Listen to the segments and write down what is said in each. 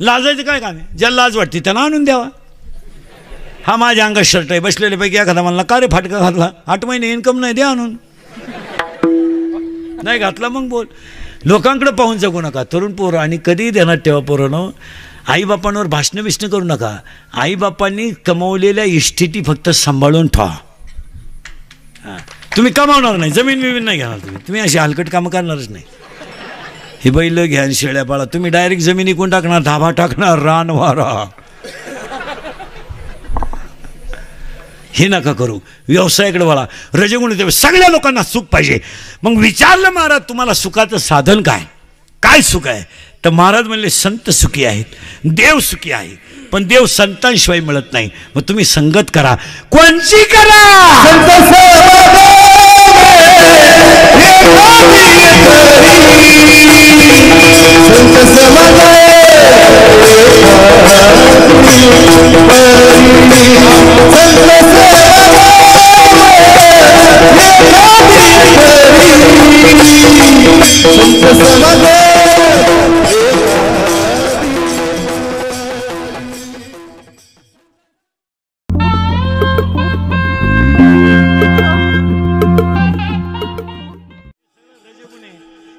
लाजायचं काय काम आहे? ज्याला लाज वाटते त्यांना आणून द्यावा. हा माझ्या अंगात शर्ट आहे, बसलेल्यापैकी एखादा म्हणला का रे फाटका घातला, 8 महिने इन्कम नाही, द्या आणून. नाही घातला मग बोल. लोकांकडे पाहून जगू नका तरुण पोरं. आणि कधीही देणार तेव्हा पोरांनो, आईबापांवर भाषणं बिष्णं करू नका. आईबापांनी कमवलेल्या इस्टेटी फक्त सांभाळून ठेवा. हां, तुम्ही कमावणार नाही, जमीन बिमीन नाही घेणार, तुम्ही अशी हलकट कामं करणारच नाही. हे बैल घ्या आणि शेळ्या पाळा, तुम्ही डायरेक्ट जमीन इकून टाकणार, धाबा टाकणार, रान वारा. हे नका करू. व्यवसायाकडे वळा. रजगुण सगळ्या लोकांना सुख पाहिजे. मग विचारलं महाराज तुम्हाला सुखाचं साधन काय, काय सुख आहे? तर महाराज म्हणले संत सुखी आहेत, देव सुखी आहे. पण देव संतांशिवाय मिळत नाही. मग तुम्ही संगत करा, कोणची करा.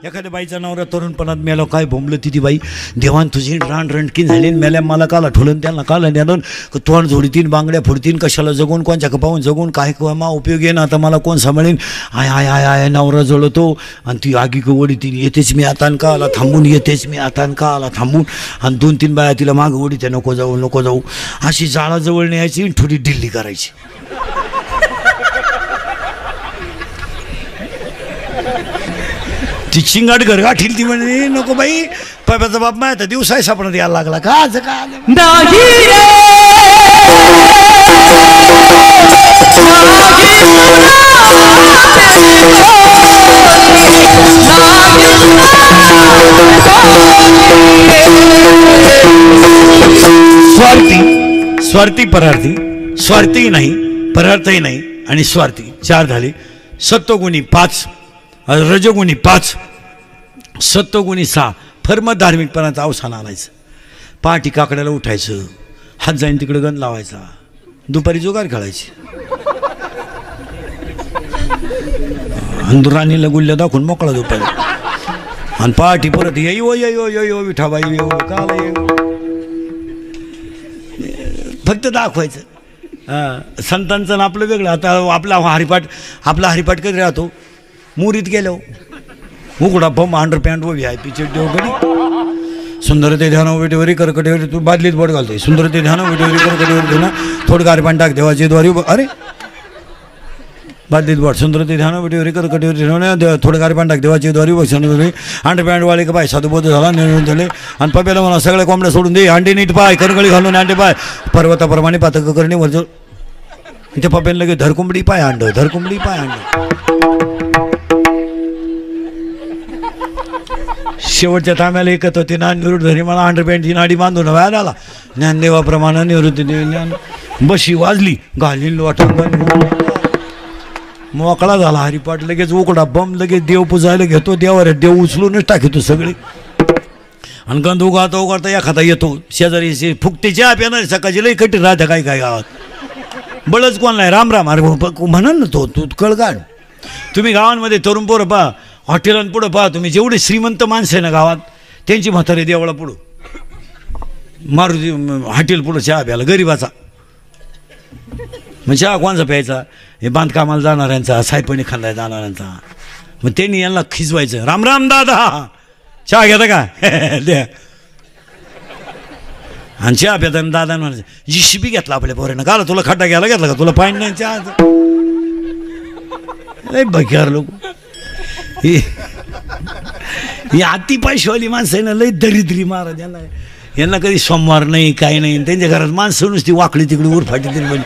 एखाद्या बाईचा नवरा तरुणपणात मेला, काय भोंबलं ती बाई, देवान तुझी रान रणकीन झाली, मेल्या मला काला ठोलन, त्यांना काला द्यानं, तोंड झोडीतीन, बांगड्या फोडतीन, कशाला जगून, कोणच्या पाहून जगून, काय मा उपयोग आहे ना, आता मला कोण सांभाळीन. आय आय आय आय नवरा जळतो. आणि ती आगी ओढी ती येतेच मी आता का आला थांबून, येतेच मी आता का आला थांबून. आणि 2-3 बाया तिला मागं ओढी, त्या नको जाऊ नको जाऊ, अशी जाळाजवळ न्यायची, थोडी ढिल्ली करायची. ती चिंगाट घरगाठील. ती म्हणे नको बाई, पप्याचा बाप माहिती दिवसाय सापडत यायला लागला का आज का स्वार्थी, स्वार्थी परार्थी, स्वार्थी नाही परार्थही नाही आणि स्वार्थी 4 झाले. सत्वगुणी 5, रजगुणी 5, सत्वगुणी 6. फर्म धार्मिकपणाचं अवसान आणायचं. पहाटी काकड्याला उठायचं, हात जाईन तिकडे गण लावायचा, दुपारी जुगार खेळायची, राणीला गुल्ल्या दाखवून मोकळा दुपारी. आणि पहाटी परत येऊ येऊ येऊ विठाबाई येऊ काल येऊ, फक्त दाखवायचं. संतांचं आपलं वेगळं. आता आपला हरिपाठ कधी राहतो, मुरीत गेलो उघडा बम, अंडरपॅन्ट व व्ही पीचे देवगडी, सुंदरते ध्यान वेटेवरी करकटेवरी, तू बादलीत बोट घालतोय, सुंदरते ध्यान वेटेवरी करकटेवरी ना, थोडं गारपाणी टाक देवाची द्वारी, अरे बादलीत बोट, सुंदरते ध्यान वेटेवरी करकटेवरी थोडं गारपाणी टाक देवाची द्वारी बघ, अंडरपॅन्ट वाले का पाय साधुबोध झाला, निर्णय झाले. आणि पप्याला मला सगळ्या कोंबड्या सोडून दे, अंडे नीट पाय, करगळी घालून अंडे पाय, पर्वताप्रमाणे पातक करणे वरजो. त्या पप्याला लगे धरकुंबडी पाय अंड, धरकुंबडी पाय अंड. शेवटच्या तांब्याला एकत होती ना, निवृत्त धरी मला अंडरपॅन्टची नाडी बांधून व्हायला आला. ज्ञानदेवाप्रमाणे निवृत्ती ज्ञान बशी वाजली, घालीन वाटून मोकळा झाला हरिपाठ. लगेच उकडा बम, लगेच देव पुजायला घेतो, देवावर देव उचलूनच टाकतो सगळे. आणि गंध उगाता उगाता एखादा येतो शेजारी, फुकतेच्या आपल्याला सकाळची लई कटी राहत्या काय काय गावात, बळच कोण नाही, राम राम. अरे म्हणाल ना तो तू कळगाड. तुम्ही गावांमध्ये तरुण पोरं पहा, हॉटेलांपुढं पहा तुम्ही, जेवढे श्रीमंत माणसं आहे ना गावात, त्यांची म्हातारी देवळा पुढं मारुती हॉटेल पुढं चहा प्यायला गरिबाचा. मग चहा कोणचा प्यायचा? हे बांधकामाला जाणाऱ्यांचा, सायपणी खांदायला जाणाऱ्यांचा. मग त्यांनी यांना खिजवायचं, राम राम दादा चहा घेता का द्या. आणि चहा प्याताना दादा म्हणायचं जिशिबी घेतला आपल्या पोरानं, का तुला खड्डा घ्यायला घेतला का, तुला पाणी नाही चहा. लय बघ्यार लोक, ही अति पैशावाली माणसं आहे ना, लय दरिद्री महाराज. यांना कधी सोमवार नाही काही नाही. त्यांच्या घरात माणसं नुसती वाकडी तिकडे उरफाटी तरी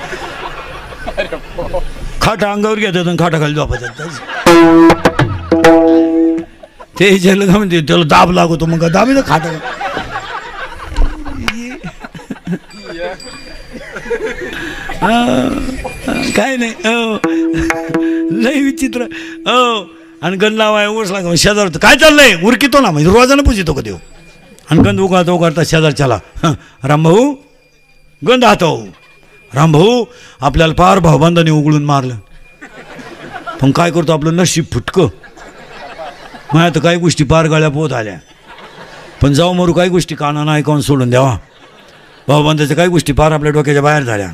खाटा अंगावर घेतात आणि खाटा खाली झोपायचं. ते विचारलं का म्हणते त्याला दाब लागतो, मग दाबी ना खाटा काय नाही. लय विचित्र. आणि गण लावाय ओस लाग शेजार काय चाललंय उरकितो ना, म्हणजे रोजानं पुजितो का देव. आणि गंध उगाळता उगाळता शेजारच्याला रामभाऊ गंध हातो रामभाऊ आपल्याला पार भाऊबंधाने उघडून मारलं. पण काय करतो आपलं नशीब फुटकं. माझ्या तर काही गोष्टी पार गाळ्या पोत आल्या. पण जाऊ मरू काही गोष्टी कानानं ऐकावून सोडून द्यावा. भाऊबंधाच्या काही गोष्टी पार आपल्या डोक्याच्या बाहेर झाल्या.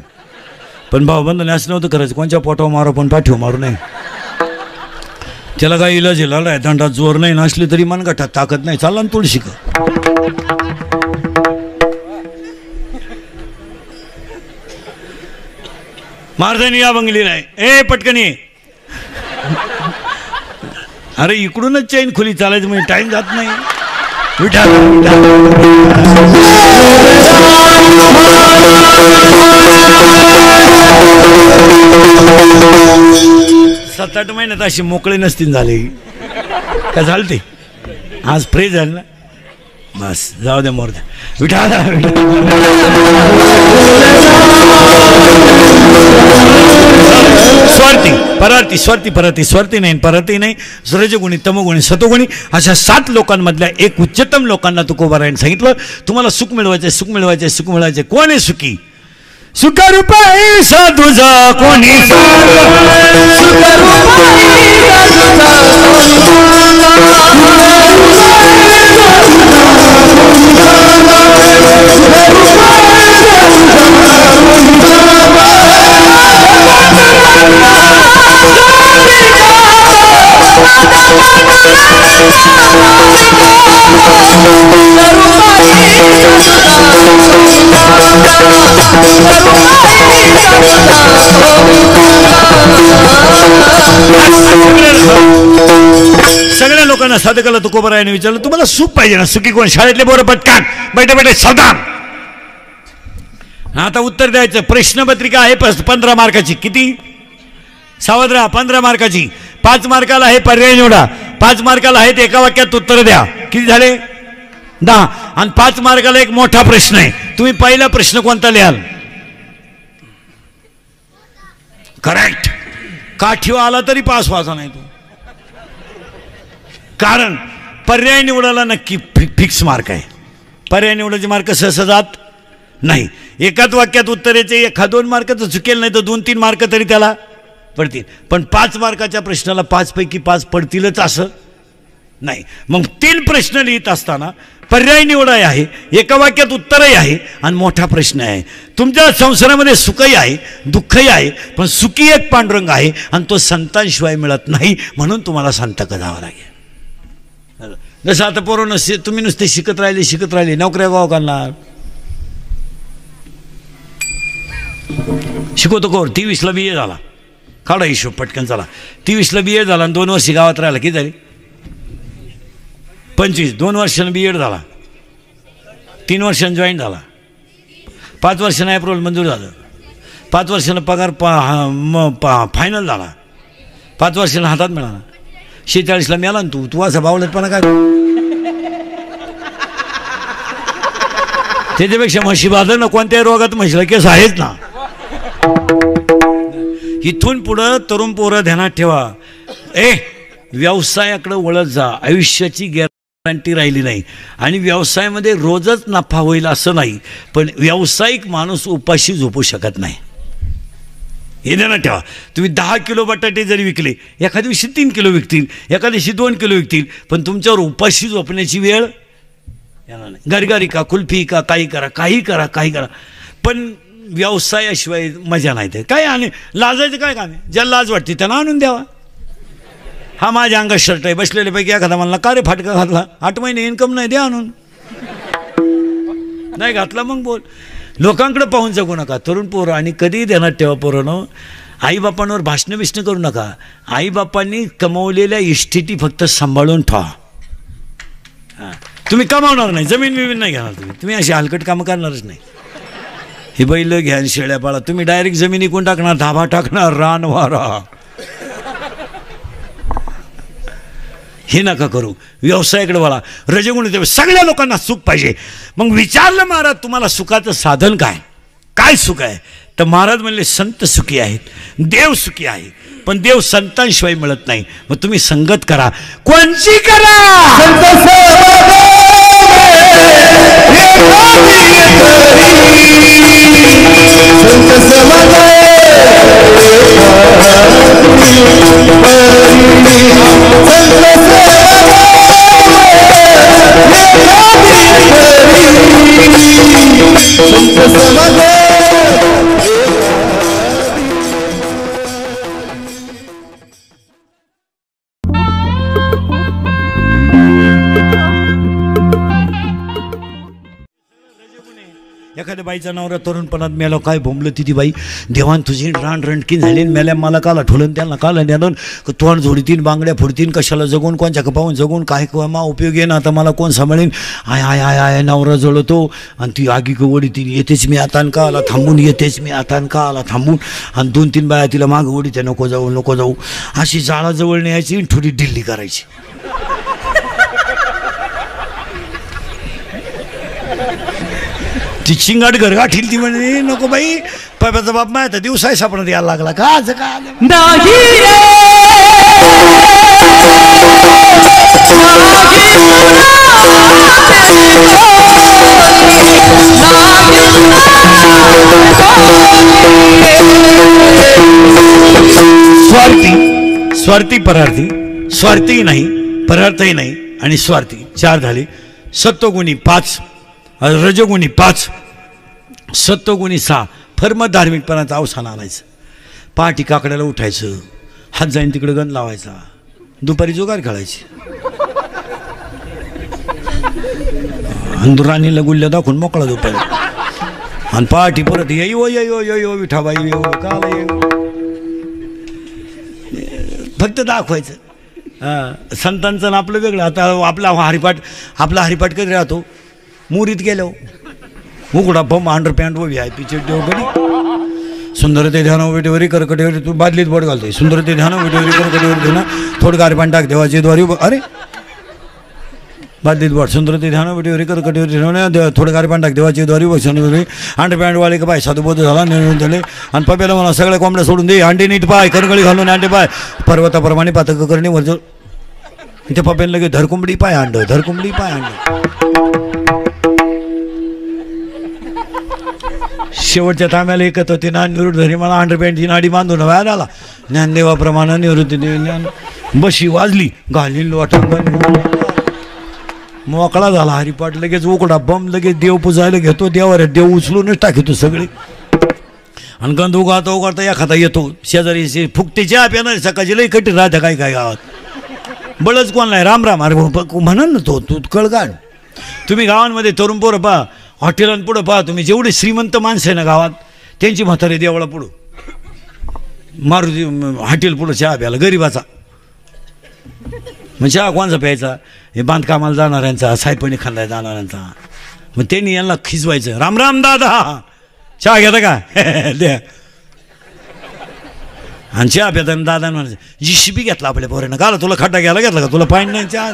पण भाऊबंधाने असं नव्हतं करायचं, कोणच्या पोटावर मारो पण पाठीवर मारू नये. त्याला काही इलाज आहे, दंडात जोर नाही नसली तरी मनगटात ताकद नाही. चालला ना तुळशी का मारदानी या बंगली नाही ए पटकनी. अरे इकडूनच चैन खुली चालायचं म्हणजे टाइम जात नाही. सात आठ महिन्यात अशी मोकळे नसतील झाले काय झालं ते. आज फ्रेश झालं ना बस जाऊ द्या मोर द्या. स्वार्थी परार्थी स्वार्थी परार्थी स्वार्थी नाही परार्थी नाही रजगुणी तमोगुणी सतोगुणी अशा 7 लोकांमधल्या एक उच्चतम लोकांना तुकोबारायने सांगितलं तुम्हाला सुख मिळवायचे सुख मिळवायचे सुख मिळवायचे. कोण आहे सुखी? सुखरूपाई साधुजा कोणी सगळ्या लोकांना साधकाला तुकोबारायने विचारलं तुम्हाला सुख पाहिजे ना? सुखी कोण? शाळेतले बोरं पटकान बैठे बैठे सावधान. आता उत्तर द्यायचं. प्रश्नपत्रिका आहे 15 मार्काची. किती? सावध राहा. 15 मार्काची. 5 मार्काला आहे पर्याय निवडा. 5 मार्काला आहेत एका वाक्यात उत्तर द्या. किती झाले? 10. आणि 5 मार्काला एक मोठा प्रश्न आहे. तुम्ही पहिला प्रश्न कोणता लिहाल? करेक्ट. काठीवर आला तरी पास व्हायचा नाही तो. कारण पर्याय निवडायला नक्की फिक्स मार्क आहे. पर्याय निवडायचे मार्क सहसा जात नाही. एकाच वाक्यात उत्तराचे 1-2 मार्क तर चुकेल नाही तर 2-3 मार्क तरी त्याला पडतील. पण 5 मार्काच्या प्रश्नाला 5 पैकी 5 पडतीलच असं नाही. मग 3 प्रश्न लिहित असताना पर्याय निवडाय आहे, एका वाक्यात उत्तरही आहे आणि मोठा प्रश्न आहे. तुमच्या संसारामध्ये सुखही आहे दुःखही आहे पण सुखी एक पांडुरंग आहे आणि तो संतांशिवाय मिळत नाही. म्हणून तुम्हाला संत करावं लागेल. जसं आता पोरं नसते तुम्ही नुसते शिकत राहिले नोकऱ्या गाव करणार. शिकवतो कोर 23ला BA झाला. काढा हिशोब पटकन चला. 23ला BA झाला आणि 2 वर्ष गावात राहिला. किती झाली? 25. 2 वर्षानं BEd झाला. 3 वर्षांनी जॉईन झाला. 5 वर्षानं अप्रूव्हल मंजूर झालं. 5 वर्षानं पगार फायनल झाला. 5 वर्षानं हातात मिळाला. 46ला मिळाला ना तू असा बावळटपणा काय? त्याच्यापेक्षा म्हशी बाजार ना कोणत्याही रोगात म्हशीला केस आहेच ना. इथून पुढं तरुण पोरं ध्यानात ठेवा. व्यवसायाकडे वळत जा. आयुष्याची गॅरंटी राहिली नाही आणि व्यवसायामध्ये रोजच नफा होईल असं नाही. पण व्यावसायिक माणूस उपाशी झोपू शकत नाही. हे ध्यानात ठेवा. तुम्ही 10 किलो बटाटे जरी विकले एखाद्या दिवशी 3 किलो विकतील एखाद्या दिवशी 2 किलो विकतील पण तुमच्यावर उपाशी झोपण्याची वेळ येणार नाही. गरगरी का कुल्फी का काही करा पण व्यवसायाशिवाय मजा नाही. ते काय आणि लाजायचं काय काम आहे? ज्याला लाज वाटते त्यांना आणून द्यावा. हा माझ्या अंगात शर्ट आहे बसलेल्यापैकी एखादा म्हणला का रे फाटका घातला 8 महिने इन्कम नाही द्या आणून. नाही घातला मग बोल. लोकांकडे पाहून जगू नका तरुण पोरं. आणि कधीही ध्यानात ठेवा पोरांनो आईबापांवर भाषणं बिष्णं करू नका. आईबापांनी कमवलेल्या इस्टेटी फक्त सांभाळून ठेवा. तुम्ही कमावणार नाही जमीन बिमीन नाही घेणार. तुम्ही अशी हलकट कामं करणारच नाही. ही बैल घ्या शेळ्या पाळा. तुम्ही डायरेक्ट जमीन इकून टाकणार धाबा टाकणार रान वारा. हे नका करू. व्यवसायाकडे वळा. रजगुण सगळ्या लोकांना सुख पाहिजे. मग विचारलं महाराज तुम्हाला सुखाचं साधन काय सुख आहे? तर महाराज म्हणले संत सुखी आहेत देव सुखी आहे पण देव संतांशिवाय मिळत नाही. मग तुम्ही संगत करा. कोणची करा? एखाद्या बाईचा नवरा तरुणपणात मेला काय भोंबलं ती बाई देवान तुझी रान रणकीन झाली मेल्या मला काला ठोलन त्यांना काला नेलं तोंड झोडीतीन बांगड्या फोडतीन कशाला जगून कोणच्या पाहून जगून काय मा उपयोग आहे ना आता मला कोण सांभाळीन आय आय आय आय नवरा जळतो आणि ती आगी ओढी ती येतेच मी आता का आला थांबून येतेच मी आता का आला थांबून आणि 2-3 बाया तिला मागं ओढी त्या नको जाऊ अशी जाळाजवळ न्यायची थोडी ढिल्ली करायची. ती चिंगाट घरगाठील ती म्हणजे नको बाई पाप्याचा बाप माहिती दिवसाय सापडत यायला लागला का आज का स्वार्थी स्वार्थी परार्थी स्वार्थी नाही परार्थही नाही आणि स्वार्थी 4 झाले. सत्वगुणी 5 रजोगुणी 5 सत्वगुणी 6 फर्म धार्मिकपणाचं अवसान आणायचं. पहाटी काकड्याला उठायचं हात जाईन तिकडे गण लावायचा दुपारी जुगार खेळायची राणीला गुल्ल्या दाखवून मोकळा दुपारी आणि पहाटी परत येऊ विठाबाई येऊ का फक्त दाखवायचं. संतांचं आपलं वेगळं. आता आपला हरिपाठ कधी राहतो मुरीत गेलो उघडा बम अंडरपॅन्ट व VIP चड्डी वगैरे सुंदरते ध्यान वेटेवरी करकटेवरी तू बादलीत बोट घालतोय सुंदरते ध्यान वेटेवरी करकटेवरी ना थोडं गारपान टाक देवाची द्वारी अरे बादलीत बोट सुंदरते ध्यान वेटेवरी करकटेवरी थोडं गारपान टाक देवाची द्वारी बघ अंडरपॅन्ट वाले का पाय साधुबोध झाला निर्णय झाले आणि पप्याला म्हणा सगळ्या कोंबड्या सोडून दे अंडे नीट पाय करगळी घालून अंडे पाय पर्वताप्रमाणे पातक करणे वरच त्या पप्याला लगे धरकुंबडी पाय अंड शेवटच्या तांब्याला एकत होती ना निवृत्त मला अंडरपॅन्टची नाडी बांधून व्याज आला ज्ञानदेवाप्रमाणे निवृत्ती ज्ञान बशी वाजली घाली वाटण मोकळा झाला हरिपाठ लगेच उकडा बम लगेच देव पुजायला घेतो देवावर देव उचलूनच टाकतो सगळे आणि गंध उगाळता एखादा येतो शेजारी फुकतेच्या प्यानं सकाळची लई कठी राहत्या काय गावात बळच कोण नाही राम राम अरे म्हणा ना तो तू कळगाड. तुम्ही गावांमध्ये तरुण पोरं पहा हॉटेलांपुढं पहा तुम्ही जेवढे श्रीमंत माणसं आहे ना गावात त्यांची म्हातारी देवळा पुढं मारुती हॉटेल पुढं चहा प्यायला गरीबाचा मग चहा कोणचा प्यायचा हे बांधकामाला जाणाऱ्यांचा सायपणी खांदा जाणाऱ्यांचा मग त्यांनी यांना खिजवायचं राम राम दादा चहा घेता का द्या आणि चहा प्याताना दादा म्हणायचं जिशिबी घेतला आपल्या पोरानं का तुला खड्डा घ्यायला घेतला का तुला पाणी नाही चहा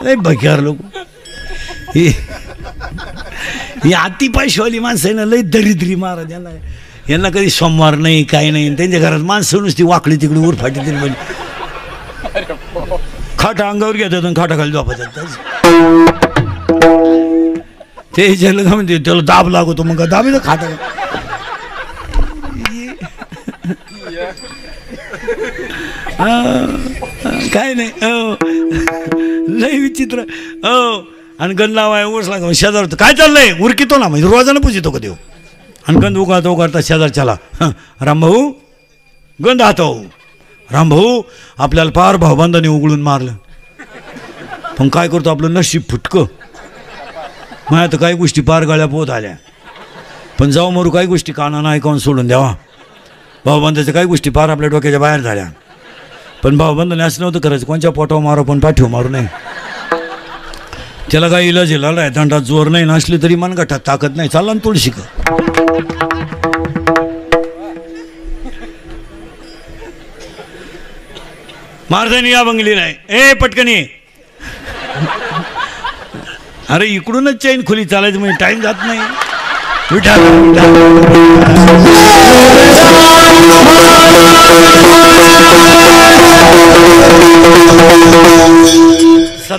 लय बघ्यार लोक ही अति पैशावाली माणसं आहे ना लय दरिद्री महाराज यांना कधी सोमवार नाही काही नाही त्यांच्या घरात माणसं नुसती वाकडी तिकडे उरफाटी तरी म्हणजे खाटा अंगावर घेतात आणि खाटाखाली झोपतात ते ज्याला म्हणते त्याला दाब लागतो मग दाबी खाटा काय नाही लय विचित्र आणि गंध लावाय उरसला शेजार काय चाललंय उरकितो ना म्हणजे रोजानं पुजितो का देव आणि गंध उगाळता शेजार चला रामभाऊ गंध हातो रामभाऊ आपल्याला पार भाऊबंधाने उघडून मारलं पण काय करतो आपलं नशीब फुटकं माझ्या तर काही गोष्टी पार गळ्या पोत आल्या पण जाऊ मरू काही गोष्टी कानानं ऐकावून सोडून द्यावा भाऊबंधाच्या काही गोष्टी पार आपल्या डोक्याच्या बाहेर झाल्या पण भाऊबंधाने असं नव्हतं करायचं कोणच्या पोटावर मारू पण पाठीवर मारू नये त्याला काही इलाज आहे दंडात जोर नाही नसली तरी मनगटात ताकद नाही चालला ना तुळशी का मारदानी या बंगली नाही ए पटकनी अरे इकडूनच चैन खुली चालायचं म्हणजे टाइम जात नाही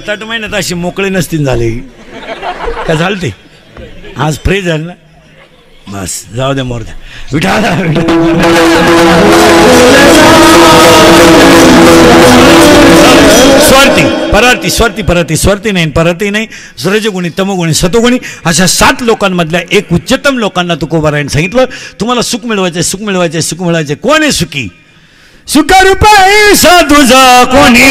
7-8 महिन्यात अशी मोकळे नसतील झाले काय झालं ते आज फ्रेश झालं ना बस जाऊ दे मोर द्या विठाला स्वार्थी परार्थी स्वार्थी परार्थी स्वार्थी नाही परार्थी नाही रजगुणी तमगुणी सतोगुणी अशा 7 लोकांमधल्या एक उच्चतम लोकांना तुकोबारायने सांगितलं तुम्हाला सुख मिळवायचे सुख मिळवायचे सुख मिळवायचे कोण आहे सुखी सुखरूपाई साधुजा कोणी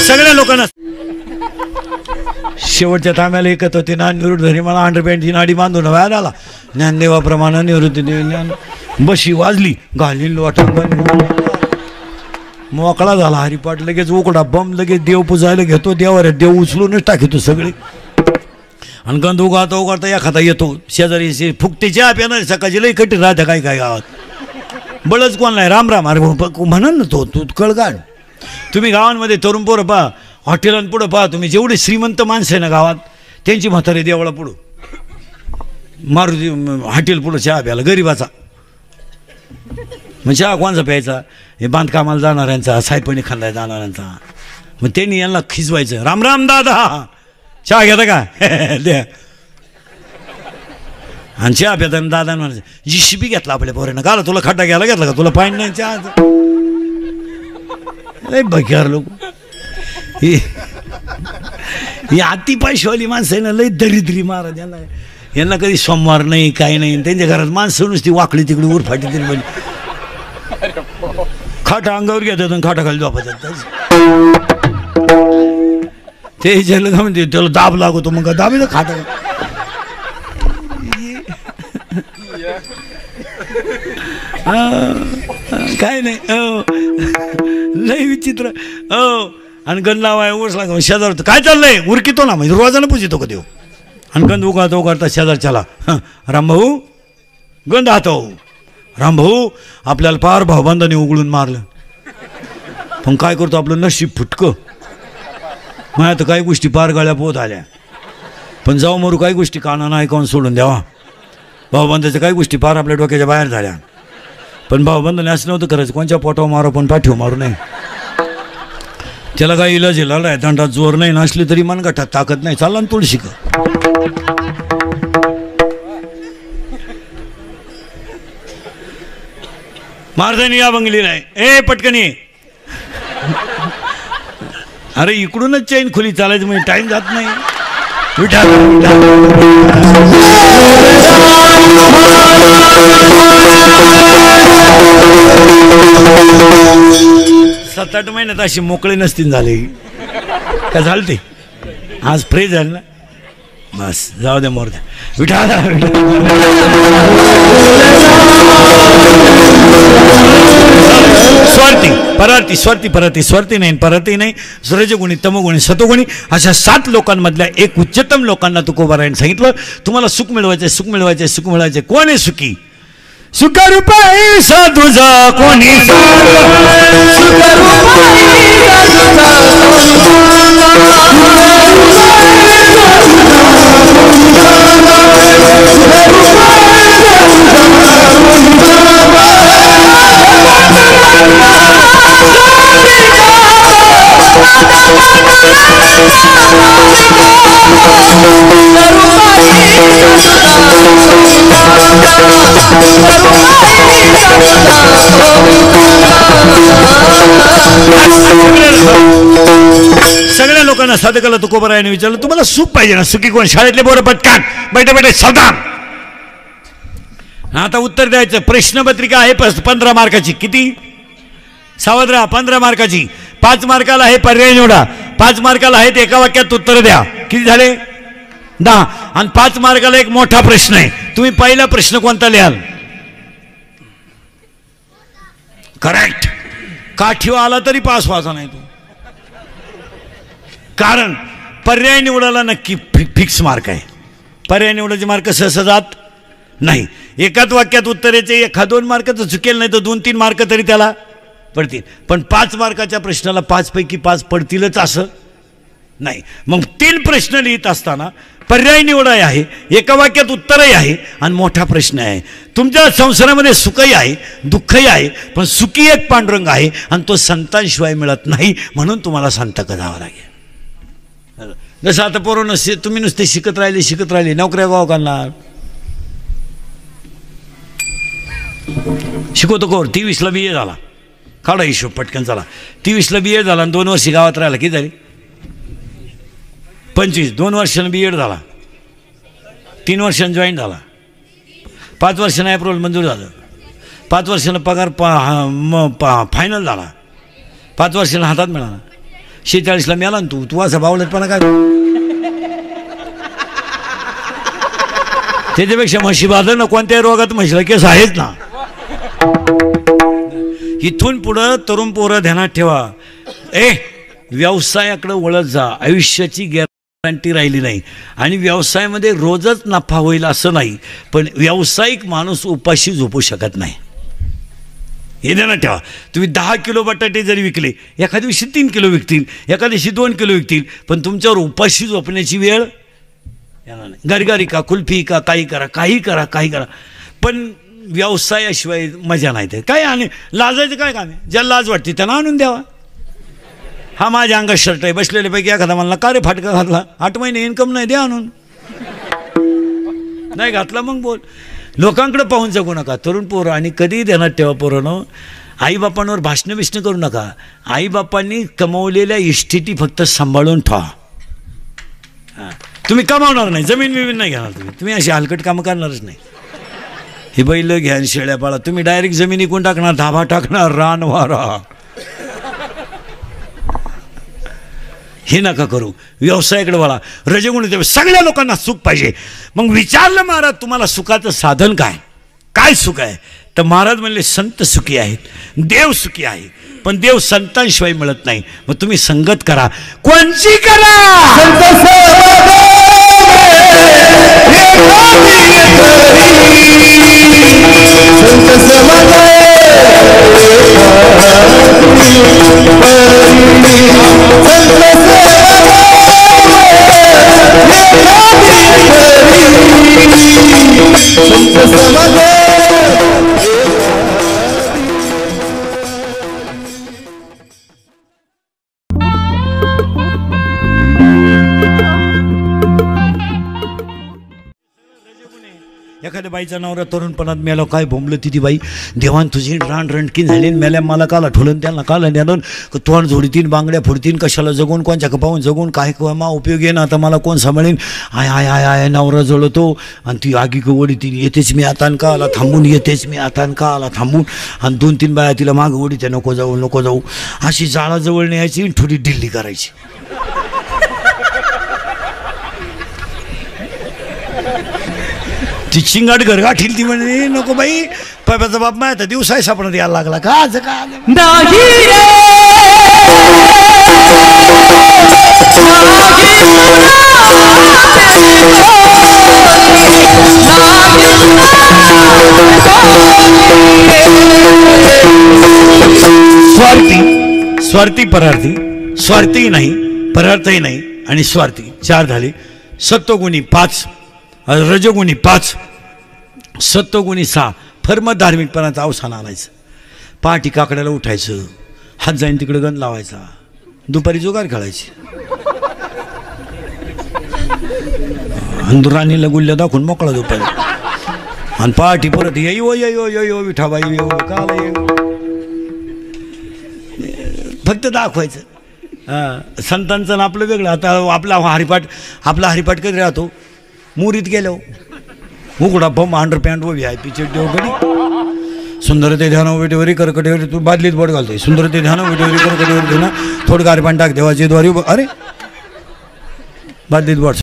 सगळ्या लोकांना शेवटच्या तांब्याला एकत होती ना निवृत्त मला अंडरपॅन्टची नाडी बांधून व्याज आला ज्ञानदेवाप्रमाणे निवृत्ती देवी बशी वाजली घाली वाटण मोकळा झाला हरिपाठ लगेच उकडा बम लगेच देव पुजायला घेतो देवावर देव उचलूनच टाकतो सगळे आणि गंध उगाता उगाता एखादा येतो शेजारी फुकटीची आपल्याला सकाळची लई कठी राहत्या काय काय गावात बळच कोण नाही राम राम अरे म्हणा ना तो तू कळगाड तुम्ही गावांमध्ये तरुण पोरं पहा हॉटेलांपुढं पहा तुम्ही जेवढे श्रीमंत माणसं आहे ना गावात त्यांची म्हातारी देवळा पुढं मारुती हॉटेल पुढं चहा प्यायला गरीबाचा मग चहा कोणचा प्यायचा हे बांधकामाला जाणाऱ्यांचा सायपणी खांदा जाणाऱ्यांचा मग त्यांनी यांना खिजवायचं राम राम दादा चहा घेता का द्या आणि चहा प्याताना दादा म्हणायचं जिशिबी घेतला आपल्या पोरानं का तुला खड्डा घ्यायला घेतला का तुला पाणी नाही चहा लय बघ्यार लोक ही अति पैशावाली माणसं आहे ना लय दरिद्री महाराज यांना कधी सोमवार नाही काही नाही त्यांच्या घरात माणसं नुसती वाकडी तिकडे उरफाटी तरी म्हणजे खाटा अंगावर घेतात आणि खाटाखाली झोपायचं ते विचारलं का म्हणते त्याला दाब लागतो मग दाबी खाटा काय नाही लय विचित्र आणि गंध लावाय ओसला शेजार काय चाललंय उरकितो ना म्हणजे रोजानं पुजितो का देव आणि गंध उगाता उगाडता शेजार चला रामभाऊ गंध हातो रामभाऊ आपल्याला पार भाऊबंधाने उघडून मारलं पण काय करतो आपलं नशीब फुटकं माझ्या तर काही गोष्टी पार गळ्या पोत आल्या पण जाऊ मरू काही गोष्टी कानानं ऐकावून सोडून द्यावा भाऊबंधाच्या काही गोष्टी पार आपल्या डोक्याच्या बाहेर झाल्या पण भाऊबंधाने असं नव्हतं करायचं कोणच्या पोटावर मारो पण पाठीव मारू नये त्याला काही इलाज आहे दंडात जोर नाही नसली तरी मनगटात ताकद नाही चालला ना तुळशी का महाराजांनी या बंगली नाही ए पटकनी अरे इकडूनच चैन खुली चालायचं म्हणजे टाइम जात नाही सात आठ महिन्यात अशी मोकळे नसतील झाले काय झालं ते आज फ्रेश झालं ना बस जाऊ दे मोर द्या विठाला स्वार्थी परार्थी स्वार्थी परार्थी स्वार्थी नाही परार्थी नाही रजगुणी तमगुणी सतोगुणी अशा 7 लोकांमधल्या एक उच्चतम लोकांना तुकोबारायने सांगितलं तुम्हाला सुख मिळवायचे सुख मिळवायचे सुख मिळवायचे कोण आहे सुखी सुखरूपाई साधुजा कोणी सगळ्या लोकांना साधकाला तुकोबारायने विचारलं तुम्हाला सुख पाहिजे ना सुखी कोण शाळेतले बोरं पटकान बैठे बैठे सावधान आता उत्तर द्यायचं प्रश्नपत्रिका आहे 15 मार्काची किती सावध राहा 15 मार्काची 5 मार्काला आहे पर्याय निवडा 5 मार्काला आहेत एका वाक्यात उत्तर द्या किती झाले 10 आणि 5 मार्काला एक मोठा प्रश्न आहे तुम्ही पहिला प्रश्न कोणता लिहाल करेक्ट काठीवर आला तरी पास व्हायचा नाही तू, कारण पर्याय निवडायला नक्की फिक्स मार्क आहे. पर्याय निवडायचे मार्क सहसा जात नाही. एकाच वाक्यात उत्तरेचे 1-2 मार्क तर चुकेल, नाही तर 2-3 मार्क तरी त्याला पडतील. पण 5 मार्काच्या प्रश्नाला 5 पैकी 5 पडतीलच असं नाही. मग 3 प्रश्न लिहित असताना पर्याय निवडाय आहे, एका वाक्यात उत्तरही आहे आणि मोठा प्रश्न आहे. तुमच्या संसारामध्ये सुखही आहे, दुःखही आहे, पण सुखी एक पांडुरंग आहे आणि तो संतांशिवाय मिळत नाही, म्हणून तुम्हाला संत करावं लागेल. जसं आता पोरं तुम्ही नुसते शिकत राहिले नोकऱ्या गाव करणार. शिकवतो कोर 23ला BA झाला, काढा हिशोब पटकन चला. 23ला BA झाला आणि 2 वर्षी गावात राहिला, किती झाली? 25. 2 वर्षानं B.Ed झाला, 3 वर्षांनी जॉईन झाला, 5 वर्षानं ॲप्रुव्हल मंजूर झालं, 5 वर्षानं पगार फायनल झाला, 5 वर्षानं हातात मिळाला, 46ला मिळाला ना तू असं बावळटपणा काय? त्याच्यापेक्षा म्हशी बांधलं ना, कोणत्याही रोगात म्हशीला केस आहेच ना. इथून पुढं तरुण पोरं ध्यानात ठेवा, व्यवसायाकडे वळत जा. आयुष्याची गॅरंटी राहिली नाही आणि व्यवसायामध्ये रोजच नफा होईल असं नाही, पण व्यावसायिक माणूस उपाशी झोपू शकत नाही, हे ध्यानात ठेवा. तुम्ही 10 किलो बटाटे जरी विकले, एखाद्या दिवशी 3 किलो विकतील, एखाद्या दिवशी 2 किलो विकतील, पण तुमच्यावर उपाशी झोपण्याची वेळ येणार नाही. गरगरी का, कुल्फी का, काही करा, पण व्यवसायाशिवाय मजा नाही. ते काय आणि लाजायचं काय काम आहे? ज्याला लाज वाटते त्यांना आणून द्यावा. हा माझ्या अंगात शर्ट आहे, बसलेल्यापैकी एखादा म्हणला का रे फाटका घातला, 8 महिने इन्कम नाही, द्या आणून. नाही घातला मग बोल. लोकांकडे पाहून जगू नका तरुण पोरं. आणि कधीही ध्यानात ठेवा पोरांनो, आईबापांवर भाषणं बिष्णं करू नका. आईबापांनी कमवलेल्या इस्टेटी फक्त सांभाळून ठेवा. हां, तुम्ही कमावणार नाही, जमीन नाही घेणार, तुम्ही अशी हलकट कामं करणारच नाही. ही बैल घ्या, शेळ्या पाळा, तुम्ही डायरेक्ट जमीन इकून टाकणार, धाबा टाकणार, रान वारा, हे नका करू. व्यवसायाकडे वळा. रजगुण सगळ्या लोकांना सुख पाहिजे. मग विचारलं महाराज तुम्हाला सुखाचं साधन काय सुख आहे? तर महाराज म्हणले संत सुखी आहेत, देव सुखी आहे, पण देव संतांशिवाय मिळत नाही. मग तुम्ही संगत करा, कोणची करा. एखाद्या बाईचा नवरा तरुणपणात मेला, काय भोंबलं ती बाई, देवान तुझी रान रणकीन झाली, मेल्या मला काला ठोलन, त्यांना काला नेलं, तोंड झोडीतीन, बांगड्या फोडतीन, कशाला जगून, कोणच्या पाहून जगून, काय मा उपयोग आहे ना, आता मला कोण सांभाळीन. आय नवरा जळतो आणि ती आगी ओढीतीन, येतेच मी आता का आला थांबून, येतेच मी आता का आला थांबून, आणि 2-3 बाया तिला मागं ओढीते, नको जाऊ, अशी जाळाजवळ न्यायची, थोडी ढिल्ली करायची. ती चिंगाट घरगाठील, ती म्हणे नको बाई, पाप्याचा बाप माहिती दिवस आहे सापडत यायला लागला का आज का स्वार्थी परार्थी, स्वार्थी नाही, परार्थही नाही आणि स्वार्थी 4 झाले. सत्वगुणी 5, रजगुणी 5, सत्वगुणी 6. फर्म धार्मिकपणाचं अवसान आणायचं. पहाटी काकड्याला उठायचं, हात जाईन तिकडे गण लावायचा, दुपारी जुगार खेळायची, राणीला गुल्ल्या दाखवून मोकळा दुपारी, आणि पहाटी परत यो विठाबाई येऊ काल येऊ, फक्त दाखवायचं. संतांचं आपलं वेगळं. आता आपला हरिपाठ कधी राहतो, मुरीत गेलो उघडा बम, अंडरपॅन्ट व VIP चड्डी वगैरे, सुंदरते ध्यान वेटेवरी करकटेवरी, तू बादलीत बोट घालतोय, सुंदरते ध्यान वेटेवरी करकटेवरी, ना थोडं गारपान टाक देवाचे द्वारी, अरे बादलीत बोट